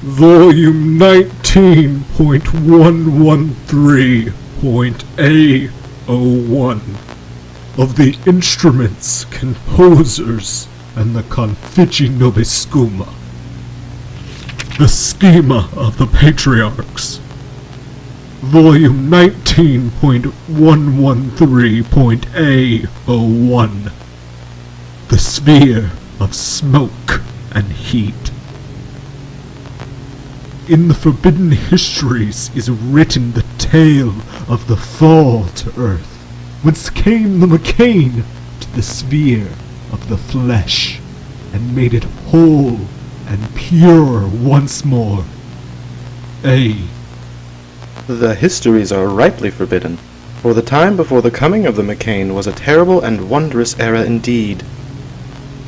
Volume 19.113.A-01 of the Instruments, Composers, and the Confici Nobiscum. The Schema of the Patriarchs. Volume 19.113.A-01. The Sphere of Smoke and Heat. In the Forbidden Histories is written the tale of the fall to Earth, whence came the MEKHANE to the sphere of the flesh, and made it whole and pure once more. A. The histories are rightly forbidden, for the time before the coming of the MEKHANE was a terrible and wondrous era indeed.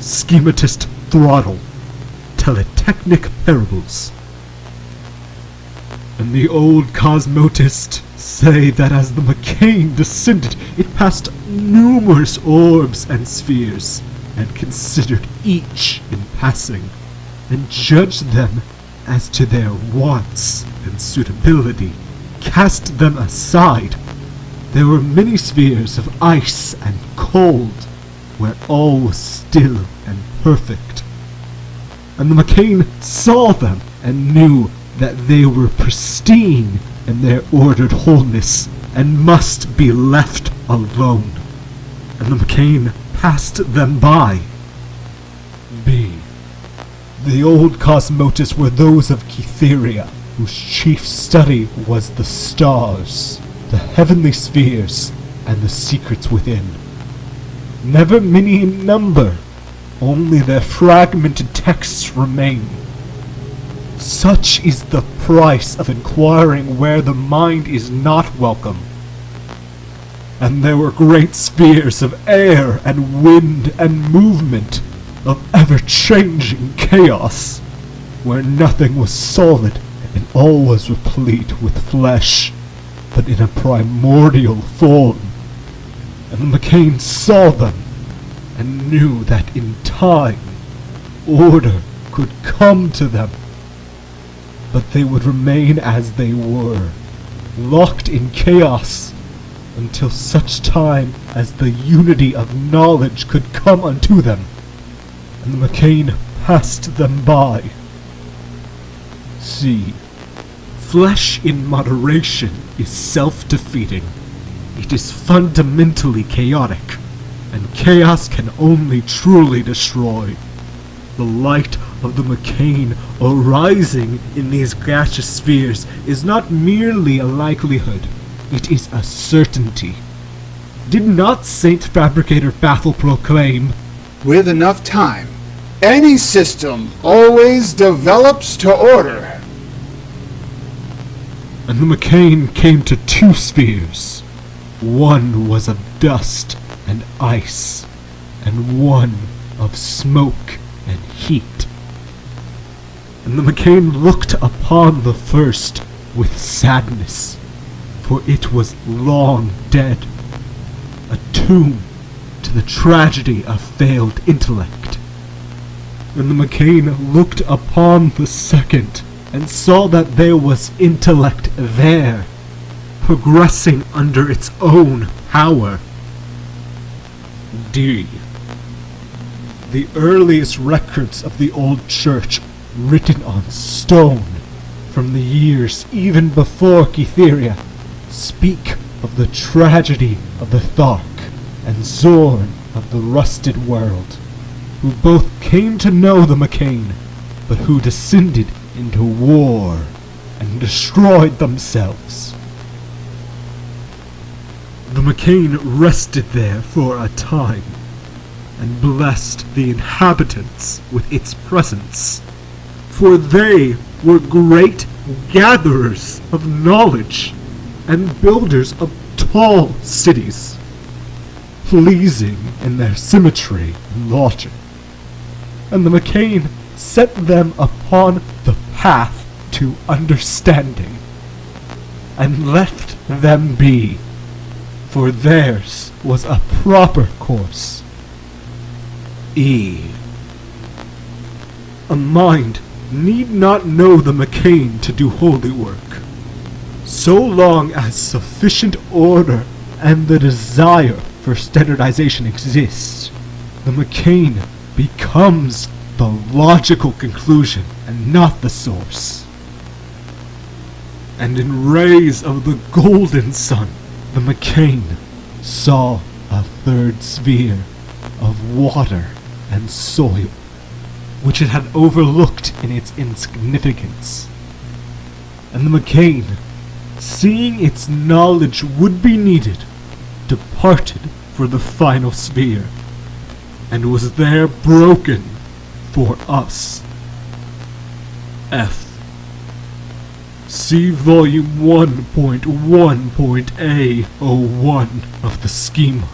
Schematist Throttle, Teletechnic Parables. And the old cosmotists say that as the MEKHANE descended, it passed numerous orbs and spheres, and considered each in passing, and judged them as to their wants and suitability, cast them aside. There were many spheres of ice and cold, where all was still and perfect. And the MEKHANE saw them, and knew that they were pristine in their ordered wholeness, and must be left alone. And the MEKHANE passed them by. B. The old cosmotists were those of Cytheria, whose chief study was the stars, the heavenly spheres, and the secrets within. Never many in number, only their fragmented texts remain. Such is the price of inquiring where the mind is not welcome. And there were great spheres of air and wind and movement, of ever-changing chaos, where nothing was solid and all was replete with flesh, but in a primordial form. And the MEKHANE saw them, and knew that in time, order could come to them. But they would remain as they were, locked in chaos, until such time as the unity of knowledge could come unto them, and the MEKHANE passed them by. C. Flesh in moderation is self-defeating. It is fundamentally chaotic, and chaos can only truly destroy. The light of the MEKHANE arising in these gaseous spheres is not merely a likelihood, it is a certainty. Did not Saint-Fabricator Baffle proclaim, "With enough time, any system always develops to order"? And the MEKHANE came to two spheres. One was of dust and ice, and one of smoke and heat. And the MEKHANE looked upon the first with sadness, for it was long dead, a tomb to the tragedy of failed intellect. And the MEKHANE looked upon the second, and saw that there was intellect there, progressing under its own power. D. The earliest records of the old church, written on stone, from the years even before Cytheria, speak of the tragedy of the Thark and Zorn of the rusted world, who both came to know the MEKHANE, but who descended into war and destroyed themselves. The MEKHANE rested there for a time, and blessed the inhabitants with its presence, for they were great gatherers of knowledge, and builders of tall cities, pleasing in their symmetry and logic. And the MEKHANE set them upon the path to understanding, and left them be, for theirs was a proper course. E. A mind need not know the MEKHANE to do holy work. So long as sufficient order and the desire for standardization exists, the MEKHANE becomes the logical conclusion and not the source. And in rays of the golden sun, the MEKHANE saw a third sphere of water and soil, which it had overlooked in its insignificance. And the MEKHANE, seeing its knowledge would be needed, departed for the final sphere, and was there broken for us. F. See Volume 1.1.A-01 of the Schema.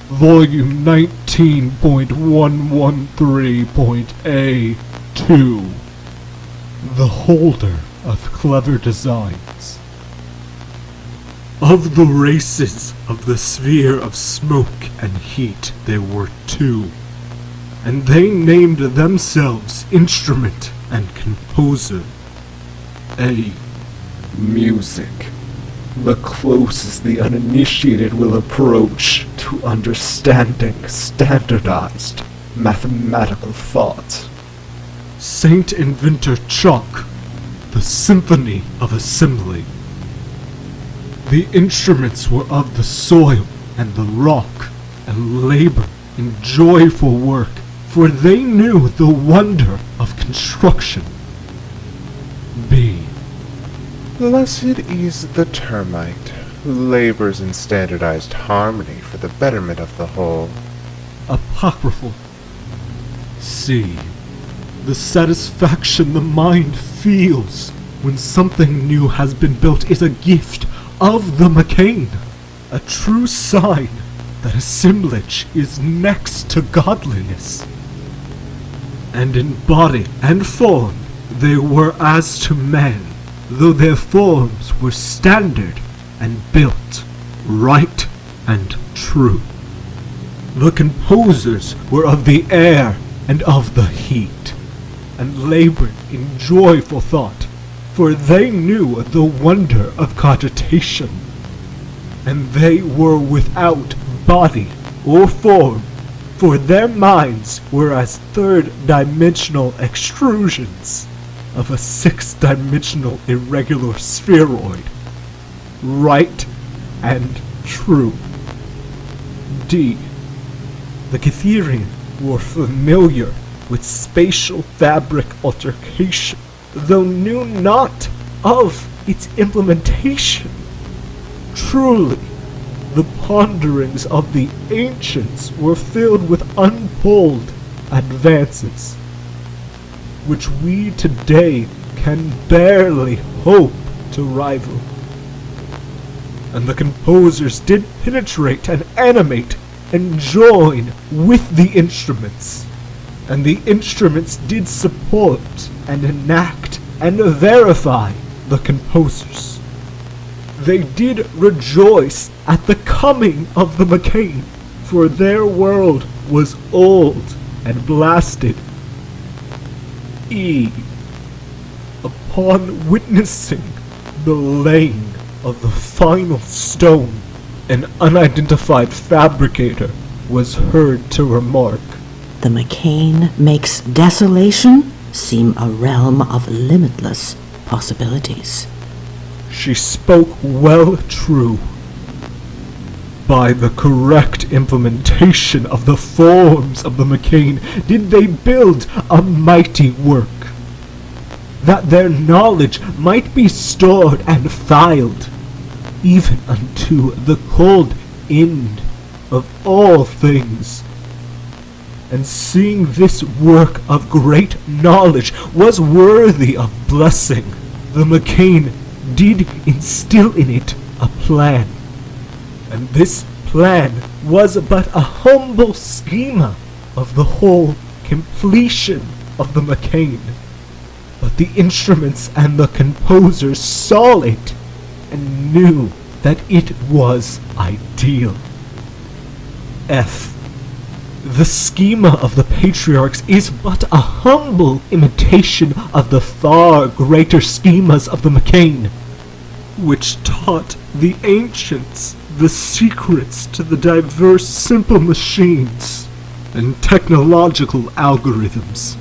Volume 19.113.A-02. The Holder of Clever Designs. Of the races of the sphere of smoke and heat there were two, and they named themselves Instrument and Composer. A. Music. The closest the uninitiated will approach to understanding standardized mathematical thought. Saint Inventor Chalk. The Symphony of Assembly. The instruments were of the soil and the rock, and labor in joyful work, for they knew the wonder of construction. B. Blessed is the termite who labors in standardized harmony for the betterment of the whole. Apocryphal. C. The satisfaction the mind feels when something new has been built is a gift of the MEKHANE, a true sign that assemblage is next to godliness. And in body and form they were as to men, though their forms were standard and built right and true. The composers were of the air and of the heat, and labored in joyful thought, for they knew the wonder of cogitation, and they were without body or form, for their minds were as third-dimensional extrusions of a sixth-dimensional irregular spheroid, right and true. D. The Catherian were familiar with spatial fabric altercation, though knew not of its implementation. Truly, the ponderings of the ancients were filled with untold advances, which we today can barely hope to rival. And the composers did penetrate and animate and join with the instruments, and the instruments did support and enact and verify the composers. They did rejoice at the coming of the MEKHANE, for their world was old and blasted. E. Upon witnessing the laying of the final stone, an unidentified fabricator was heard to remark, The MEKHANE makes desolation seem a realm of limitless possibilities. She spoke well true. By the correct implementation of the forms of the MEKHANE did they build a mighty work, that their knowledge might be stored and filed, even unto the cold end of all things. And seeing this work of great knowledge was worthy of blessing, the MEKHANE did instill in it a plan. And this plan was but a humble schema of the whole completion of the MEKHANE. But the instruments and the composers saw it and knew that it was ideal. F. The schema of the patriarchs is but a humble imitation of the far greater schemas of the MEKHANE, which taught the ancients the secrets to the diverse simple machines and technological algorithms.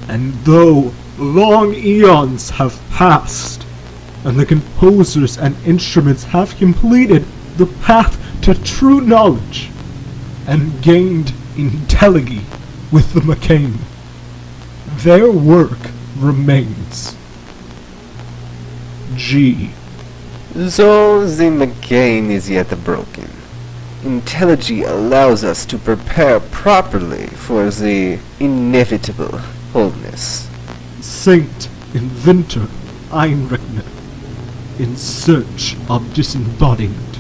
And though long eons have passed, and the composers and instruments have completed the path to true knowledge, and gained intelligy with the MEKHANE, their work remains. G. So the MEKHANE is yet broken. Intelligy allows us to prepare properly for the inevitable wholeness. Saint Inventor Einrechner, in search of disembodiment.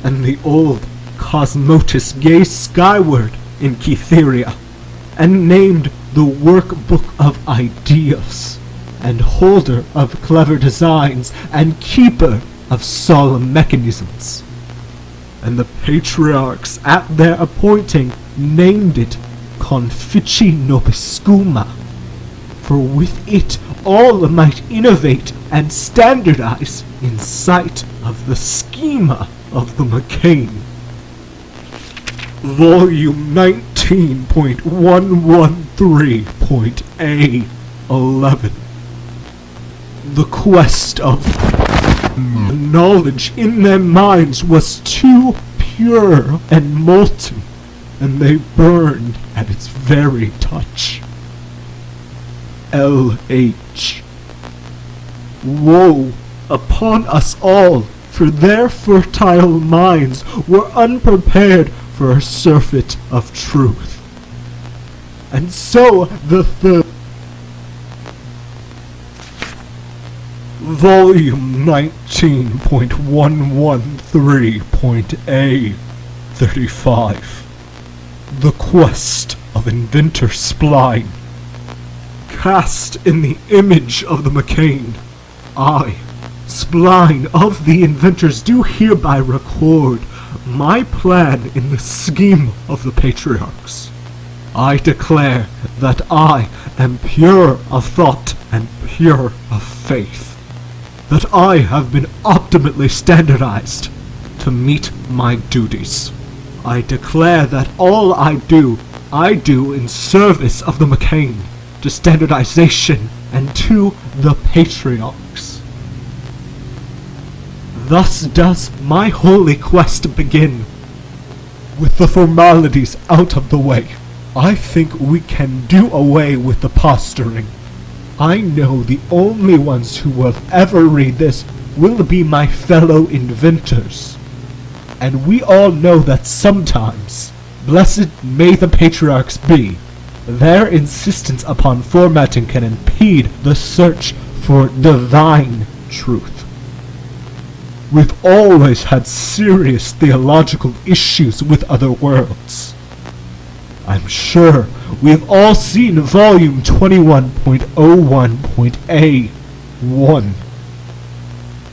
And the old Cosmotus gazed skyward in Cytheria, and named the Workbook of Ideas, and holder of clever designs, and keeper of solemn mechanisms. And the patriarchs at their appointing named it Confici Nobiscum, for with it all might innovate and standardize in sight of the schema of the MEKHANE. Volume 19.113.A-01. The quest of knowledge in their minds was too pure and molten, and they burned at its very touch. L.H. Woe upon us all, for their fertile minds were unprepared for a surfeit of truth. And so the third Volume 19.113.A-35. The Quest of Inventor Spline. Cast in the image of the MEKHANE, I, Spline of the Inventors, do hereby record my plan in the scheme of the Patriarchs. I declare that I am pure of thought and pure of faith. That I have been optimally standardized to meet my duties. I declare that all I do in service of the MEKHANE, to standardization, and to the Patriarchs. Thus does my holy quest begin. With the formalities out of the way, I think we can do away with the posturing. I know the only ones who will ever read this will be my fellow inventors. And we all know that sometimes, blessed may the Patriarchs be, their insistence upon formatting can impede the search for divine truth. We've always had serious theological issues with other worlds. I'm sure we've all seen Volume 21.01.A-01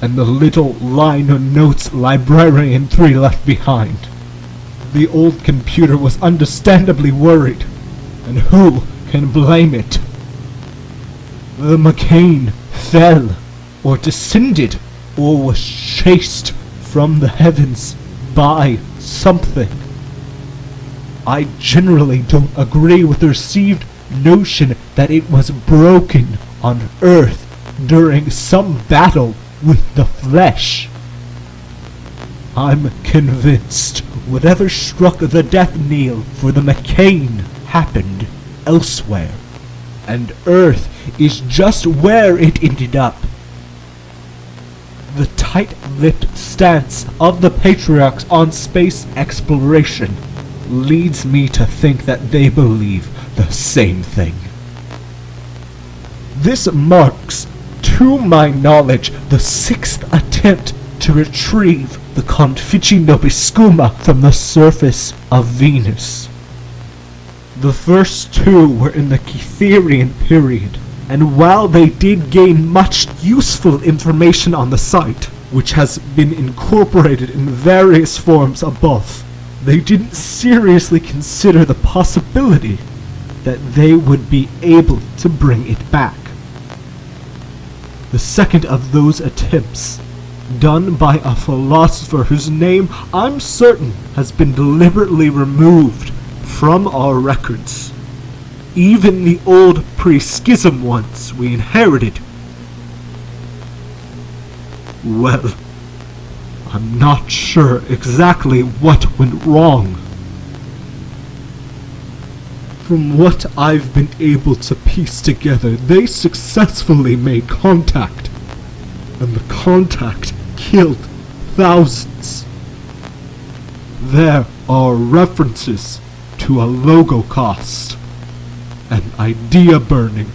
and the little liner notes Librarian 3 left behind. The old computer was understandably worried, and who can blame it? The MEKHANE fell, or descended, or was chased from the heavens by something. I generally don't agree with the received notion that it was broken on Earth during some battle with the flesh. I'm convinced whatever struck the death knell for the MEKHANE happened elsewhere, and Earth is just where it ended up. The tight-lipped stance of the Patriarchs on space exploration leads me to think that they believe the same thing. This marks, to my knowledge, the 6th attempt to retrieve the Confici Nobiscum from the surface of Venus. The first 2 were in the Cytherian period, and while they did gain much useful information on the site, which has been incorporated in various forms above. They didn't seriously consider the possibility that they would be able to bring it back. The second of those attempts, done by a philosopher whose name I'm certain has been deliberately removed from our records, even the old pre-schism ones we inherited. Well, I'm not sure exactly what went wrong. From what I've been able to piece together, they successfully made contact, and the contact killed thousands. There are references to a logo cost, an idea burning.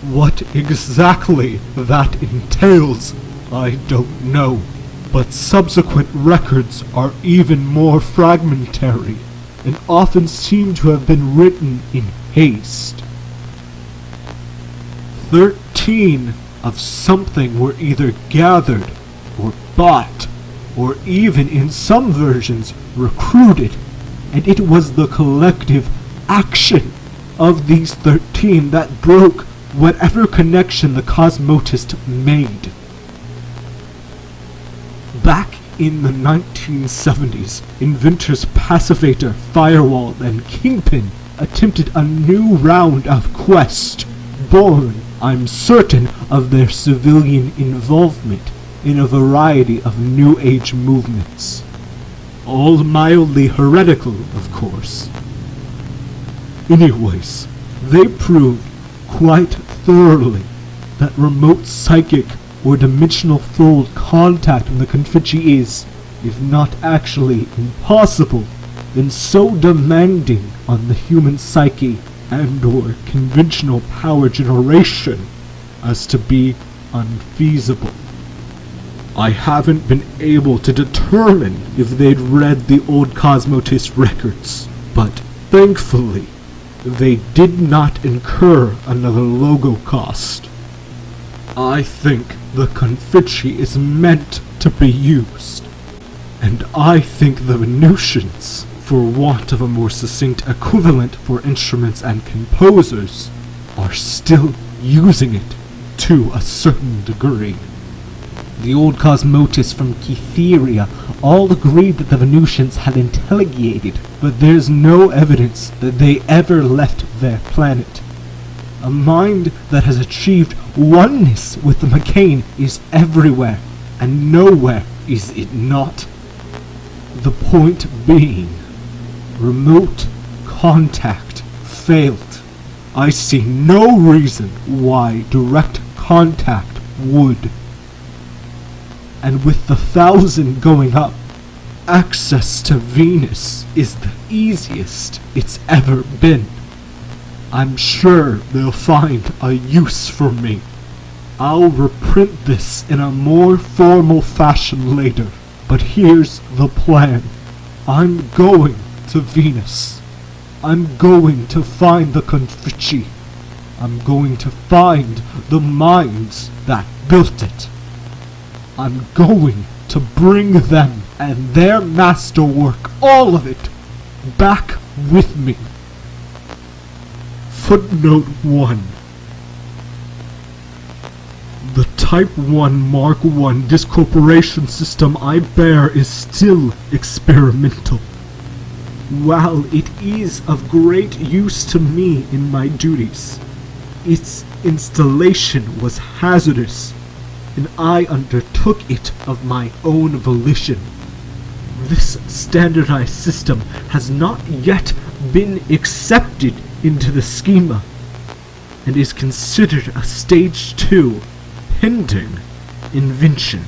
What exactly that entails, I don't know, but subsequent records are even more fragmentary and often seem to have been written in haste. 13 of something were either gathered or bought, or even in some versions recruited, and it was the collective action of these 13 that broke whatever connection the Cosmotist made. Back in the 1970s, inventors Pacivator, Firewall, and Kingpin attempted a new round of Quest, born, I'm certain, of their civilian involvement in a variety of New Age movements. All mildly heretical, of course. Anyways, they proved quite thoroughly that remote psychic or dimensional fold contact with the Confici is, if not actually impossible, then so demanding on the human psyche and or conventional power generation as to be unfeasible. I haven't been able to determine if they'd read the old Cosmotist records, but thankfully they did not incur another logo cost. I think the Confici is meant to be used, and I think the Venusians, for want of a more succinct equivalent for instruments and composers, are still using it to a certain degree. The old Cosmotists from Kytheria all agreed that the Venusians had intelligated, but there's no evidence that they ever left their planet. A mind that has achieved oneness with the MEKHANE is everywhere, and nowhere is it not. The point being, remote contact failed. I see no reason why direct contact would. And with the 1,000 going up, access to Venus is the easiest it's ever been. I'm sure they'll find a use for me. I'll reprint this in a more formal fashion later, but here's the plan. I'm going to Venus. I'm going to find the Confici. I'm going to find the minds that built it. I'm going to bring them and their masterwork, all of it, back with me. Footnote 1. The Type 1 Mark I discorporation system I bear is still experimental. While it is of great use to me in my duties, its installation was hazardous, and I undertook it of my own volition. This standardized system has not yet been accepted into the schema, and is considered a Stage 2 pending invention.